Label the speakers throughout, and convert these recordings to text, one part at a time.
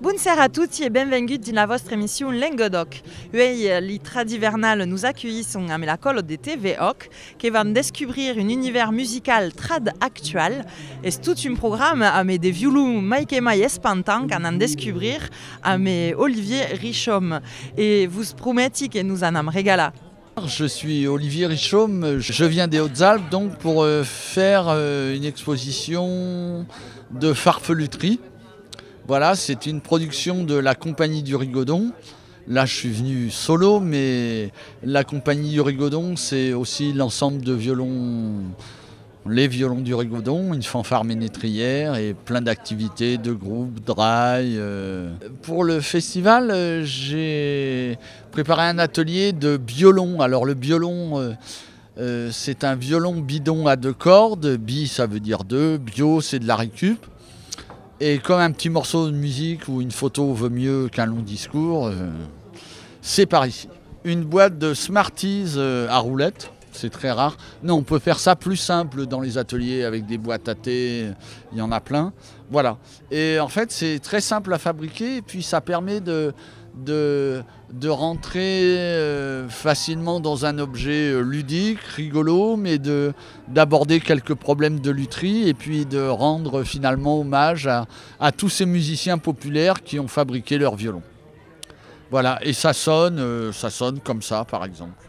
Speaker 1: Buonasera a tutti e benvenuti nella vostra emissione Languedoc. Aujourd'hui, les Tradivernal nous accueillissons à la colle de TVOC qui va découvrir un univers musical trad actuel. Et c'est tout un programme avec des violons Mike et Maï espantants qu'on a découvrir avec Olivier Richaume. Et vous promettez que nous en allons régaler.
Speaker 2: Je suis Olivier Richaume, je viens des Hautes-Alpes donc pour faire une exposition de farfeluterie. Voilà, c'est une production de la Compagnie du Rigodon. Là, je suis venu solo, mais la Compagnie du Rigodon, c'est aussi l'ensemble de violons, les violons du Rigodon, une fanfare ménétrière et plein d'activités de groupe, dry. Pour le festival, j'ai préparé un atelier de biolon. Alors le biolon, c'est un violon bidon à 2 cordes. Bi, ça veut dire 2. Bio, c'est de la récup. Et comme un petit morceau de musique ou une photo vaut mieux qu'un long discours, c'est par ici. Une boîte de Smarties à roulettes, c'est très rare. Non, on peut faire ça plus simple dans les ateliers avec des boîtes à thé, il y en a plein. Voilà. Et en fait, c'est très simple à fabriquer et puis ça permet de rentrer facilement dans un objet ludique, rigolo, mais d'aborder quelques problèmes de lutherie et puis de rendre finalement hommage à tous ces musiciens populaires qui ont fabriqué leurs violons. Voilà, et ça sonne comme ça par exemple.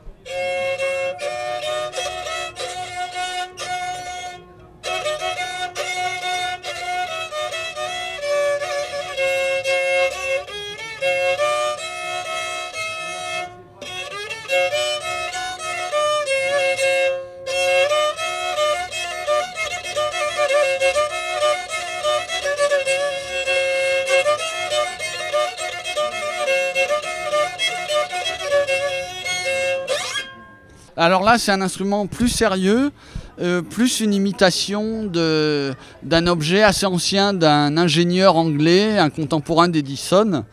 Speaker 2: Alors là, c'est un instrument plus sérieux, plus une imitation d'un objet assez ancien d'un ingénieur anglais, un contemporain d'Edison,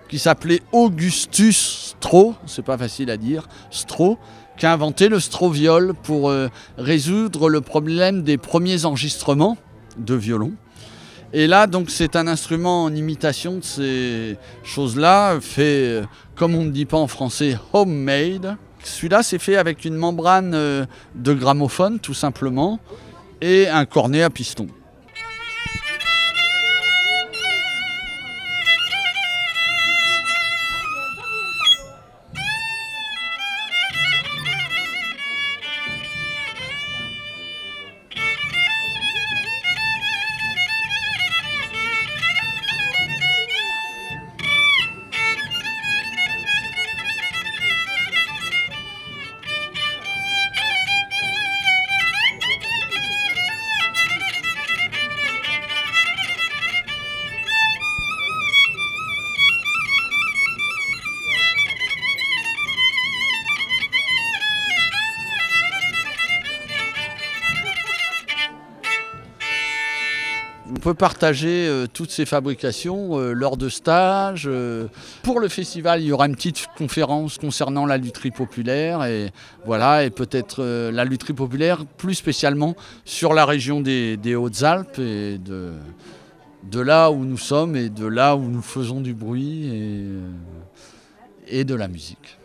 Speaker 2: qui s'appelait Augustus Stroh, c'est pas facile à dire, Stroh, qui a inventé le stroviol pour résoudre le problème des premiers enregistrements de violon. Et là, donc, c'est un instrument en imitation de ces choses-là, fait, comme on ne dit pas en français, homemade. Celui-là, c'est fait avec une membrane de gramophone, tout simplement, et un cornet à piston. On peut partager toutes ces fabrications lors de stages. Pour le festival, il y aura une petite conférence concernant la lutherie populaire et voilà, et peut-être la lutherie populaire plus spécialement sur la région des Hautes-Alpes et de là où nous sommes et de là où nous faisons du bruit et de la musique.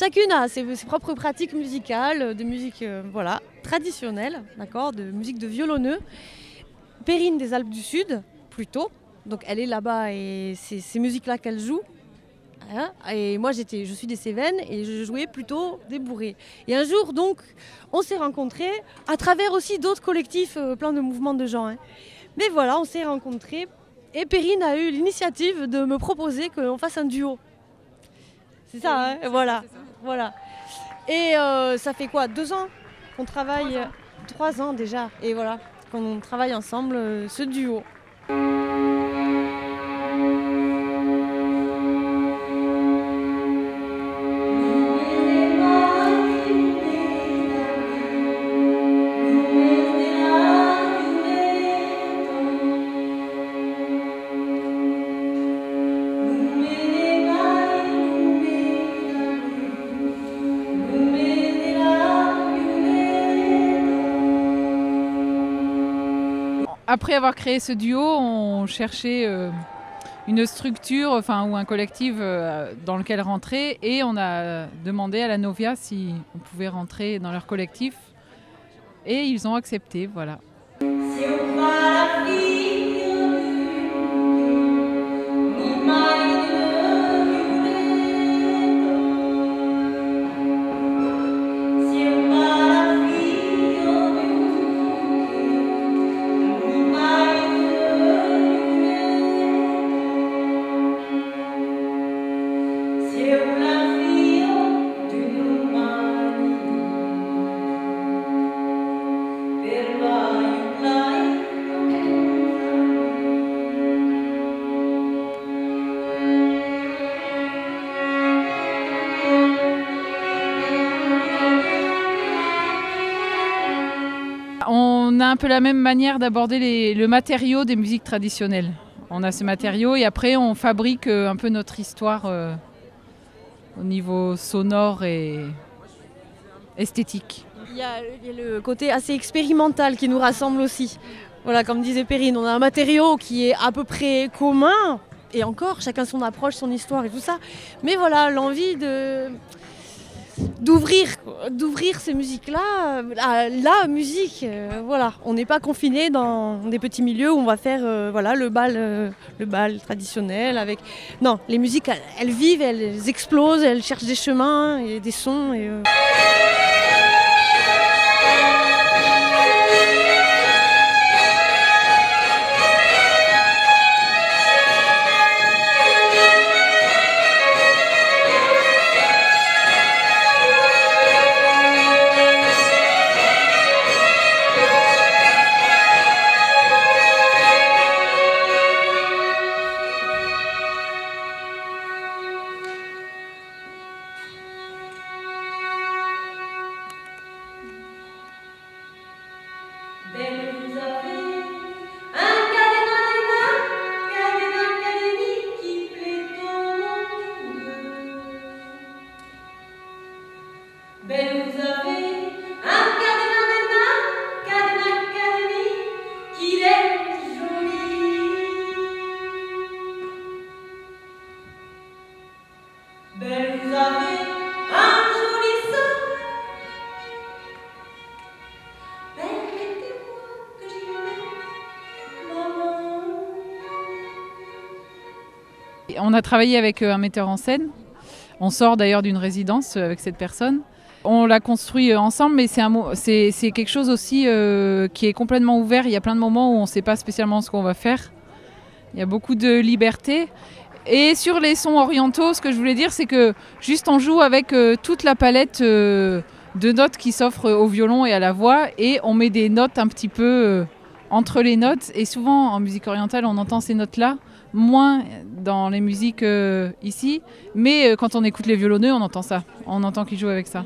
Speaker 3: chacune a ses propres pratiques musicales, de musique voilà, traditionnelle, d'accord, de musique de violoneux. Perrine des Alpes du Sud, plutôt. Donc elle est là-bas et c'est ces musiques-là qu'elle joue. Hein, et moi je suis des Cévennes et je jouais plutôt des bourrées. Et un jour donc on s'est rencontrés à travers aussi d'autres collectifs, plein de mouvements de gens. Hein. Mais voilà, on s'est rencontrés et Perrine a eu l'initiative de me proposer qu'on fasse un duo. C'est ça, hein, voilà, voilà. Et ça fait quoi, 2 ans qu'on travaille, 3 ans déjà, et voilà, qu'on travaille ensemble ce duo.
Speaker 4: Après avoir créé ce duo, on cherchait une structure ou un collectif dans lequel rentrer et on a demandé à la Novia si on pouvait rentrer dans leur collectif et ils ont accepté, voilà. On a un peu la même manière d'aborder le matériau des musiques traditionnelles. On a ce matériau et après on fabrique un peu notre histoire au niveau sonore et esthétique.
Speaker 3: Il y a le côté assez expérimental qui nous rassemble aussi. Voilà, comme disait Perrine, on a un matériau qui est à peu près commun, et encore, chacun son approche, son histoire et tout ça. Mais voilà, l'envie d'ouvrir ces musiques-là à la musique. Voilà, on n'est pas confiné dans des petits milieux où on va faire voilà, le bal traditionnel. Non, les musiques, elles vivent, elles explosent, elles cherchent des chemins et des sons.
Speaker 4: On a travaillé avec un metteur en scène. On sort d'ailleurs d'une résidence avec cette personne. On l'a construit ensemble, mais c'est quelque chose aussi qui est complètement ouvert. Il y a plein de moments où on ne sait pas spécialement ce qu'on va faire. Il y a beaucoup de liberté. Et sur les sons orientaux, ce que je voulais dire, c'est que juste on joue avec toute la palette de notes qui s'offrent au violon et à la voix, et on met des notes un petit peu entre les notes. Et souvent en musique orientale, on entend ces notes-là, moins dans les musiques ici, mais quand on écoute les violonneux, on entend ça. On entend qu'ils jouent avec ça.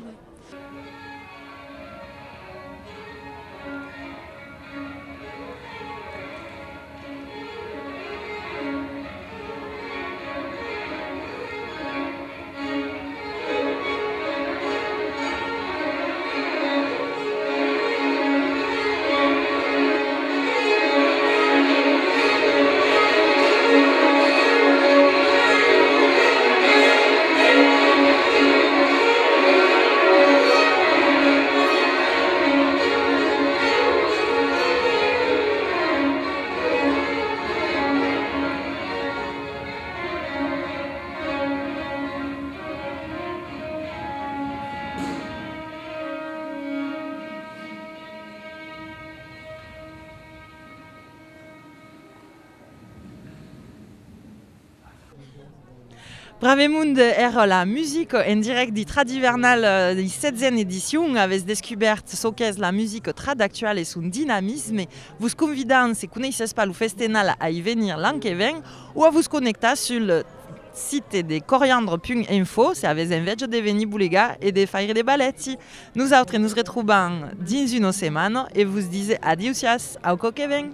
Speaker 1: Bravemund la musique en direct di Tradivernal di 16e edition avez descobert so qu'est la musique trad actuelle et son dynamisme. Vous convidant, si vous ne connaissez pas le festival, à y venir l'an qui vient ou à vous connecter sur le site de coriandre.info si avez envie de venir boulega et de faire des balletti. Nous autres nous retrouvons dans une semaine et vous disons adieu au coquet.